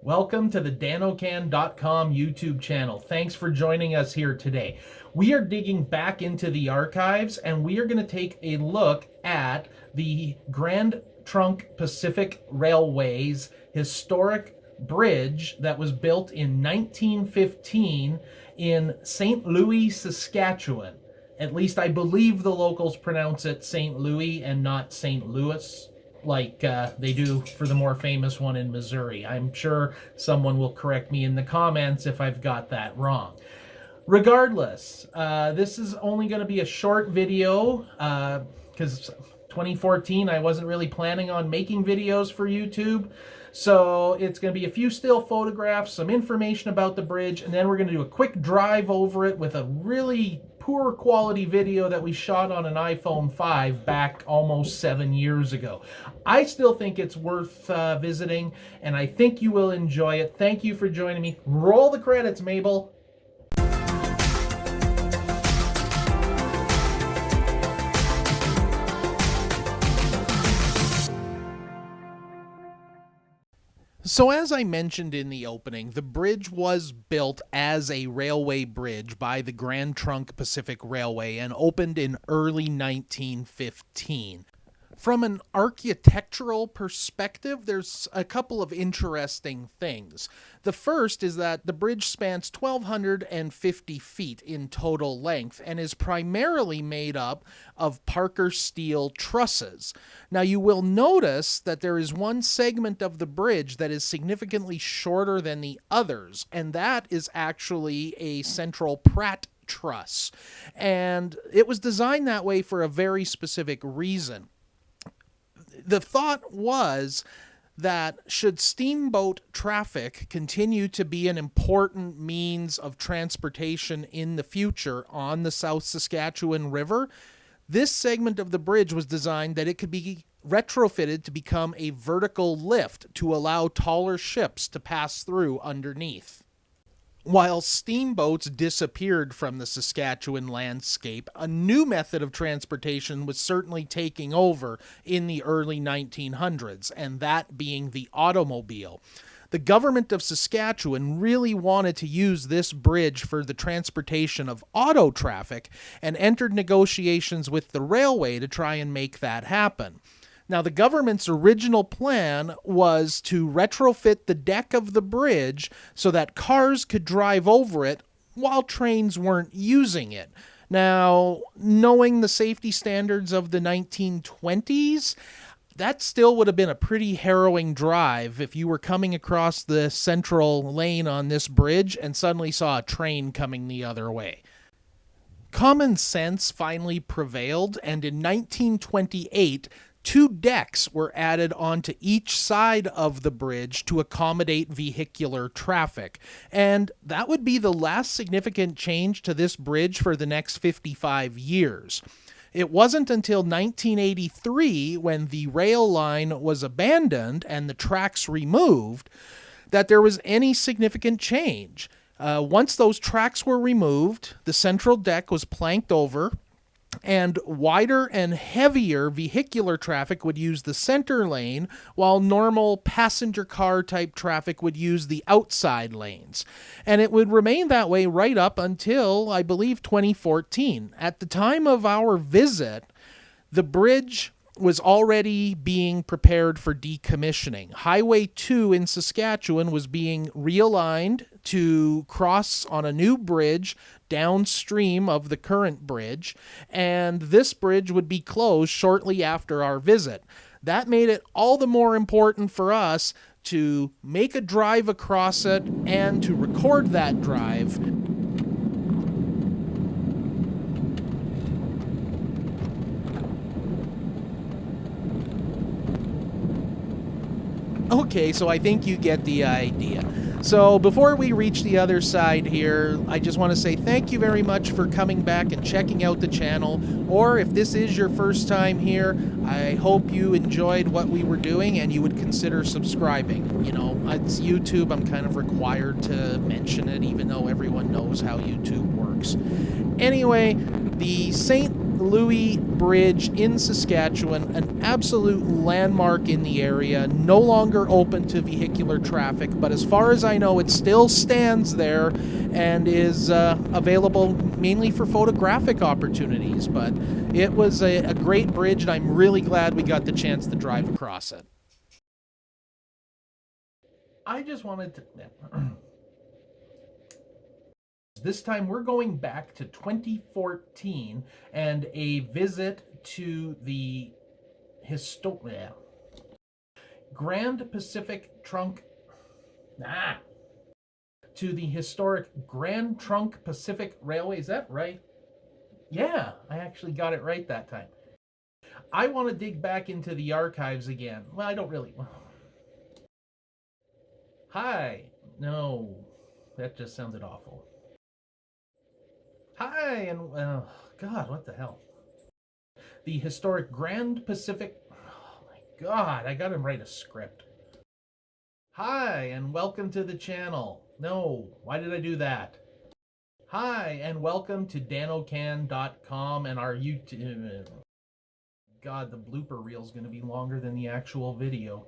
Welcome to the danocan.com YouTube channel. Thanks for joining us here today. We are digging back into the archives and we are going to take a look at the Grand Trunk Pacific Railway's historic bridge that was built in 1915 in St. Louis, Saskatchewan. At least I believe the locals pronounce it St. Louis and not St. Louis, like they do for the more famous one in Missouri. I'm sure someone will correct me in the comments if I've got that wrong. Regardless, this is only going to be a short video because 2014 I wasn't really planning on making videos for YouTube. So it's going to be a few still photographs, some information about the bridge, and then we're going to do a quick drive over it with a really poor quality video that we shot on an iPhone 5 back almost 7 years ago. I still think it's worth visiting, and I think you will enjoy it. Thank you for joining me. Roll the credits, Mabel. So as I mentioned in the opening, the bridge was built as a railway bridge by the Grand Trunk Pacific Railway and opened in early 1915. From an architectural perspective, there's a couple of interesting things. The first is that the bridge spans 1,250 feet in total length and is primarily made up of Parker steel trusses. Now, you will notice that there is one segment of the bridge that is significantly shorter than the others, and that is actually a central Pratt truss. And it was designed that way for a very specific reason. The thought was that should steamboat traffic continue to be an important means of transportation in the future on the South Saskatchewan River, this segment of the bridge was designed that it could be retrofitted to become a vertical lift to allow taller ships to pass through underneath. While steamboats disappeared from the Saskatchewan landscape, a new method of transportation was certainly taking over in the early 1900s, and that being the automobile. The government of Saskatchewan really wanted to use this bridge for the transportation of auto traffic and entered negotiations with the railway to try and make that happen. Now, the government's original plan was to retrofit the deck of the bridge so that cars could drive over it while trains weren't using it. Now, knowing the safety standards of the 1920s, that still would have been a pretty harrowing drive if you were coming across the central lane on this bridge and suddenly saw a train coming the other way. Common sense finally prevailed, and in 1928, 2 decks were added onto each side of the bridge to accommodate vehicular traffic. And that would be the last significant change to this bridge for the next 55 years. It wasn't until 1983, when the rail line was abandoned and the tracks removed, that there was any significant change. Once those tracks were removed, the central deck was planked over, and wider and heavier vehicular traffic would use the center lane, while normal passenger car type traffic would use the outside lanes. And it would remain that way right up until, I believe, 2014. At the time of our visit, the bridge was already being prepared for decommissioning. Highway 2 in Saskatchewan was being realigned to cross on a new bridge downstream of the current bridge, and this bridge would be closed shortly after our visit. That made it all the more important for us to make a drive across it and to record that drive. Okay, so I think you get the idea. So before we reach the other side here, I just want to say thank you very much for coming back and checking out the channel. Or if this is your first time here, I hope you enjoyed what we were doing and you would consider subscribing. You know, it's YouTube, I'm kind of required to mention it even though everyone knows how YouTube works. Anyway, the St. Louis Bridge in Saskatchewan, an absolute landmark in the area, no longer open to vehicular traffic, but as far as I know, it still stands there and is available mainly for photographic opportunities. But it was a great bridge, and I'm really glad we got the chance to drive across it. I just wanted to... This time we're going back to 2014 and a visit to the Grand Pacific Trunk to the historic Grand Trunk Pacific Railway. Is that right? Yeah, I actually got it right that time. I want to dig back into the archives again. Well, I don't really. Hi. No, that just sounded awful. Hi, and God, what the hell? The historic Grand Pacific. Oh my God, I gotta write a script. Hi, and welcome to the channel. No, why did I do that? Hi, and welcome to danocan.com and our YouTube. God, the blooper reel is going to be longer than the actual video.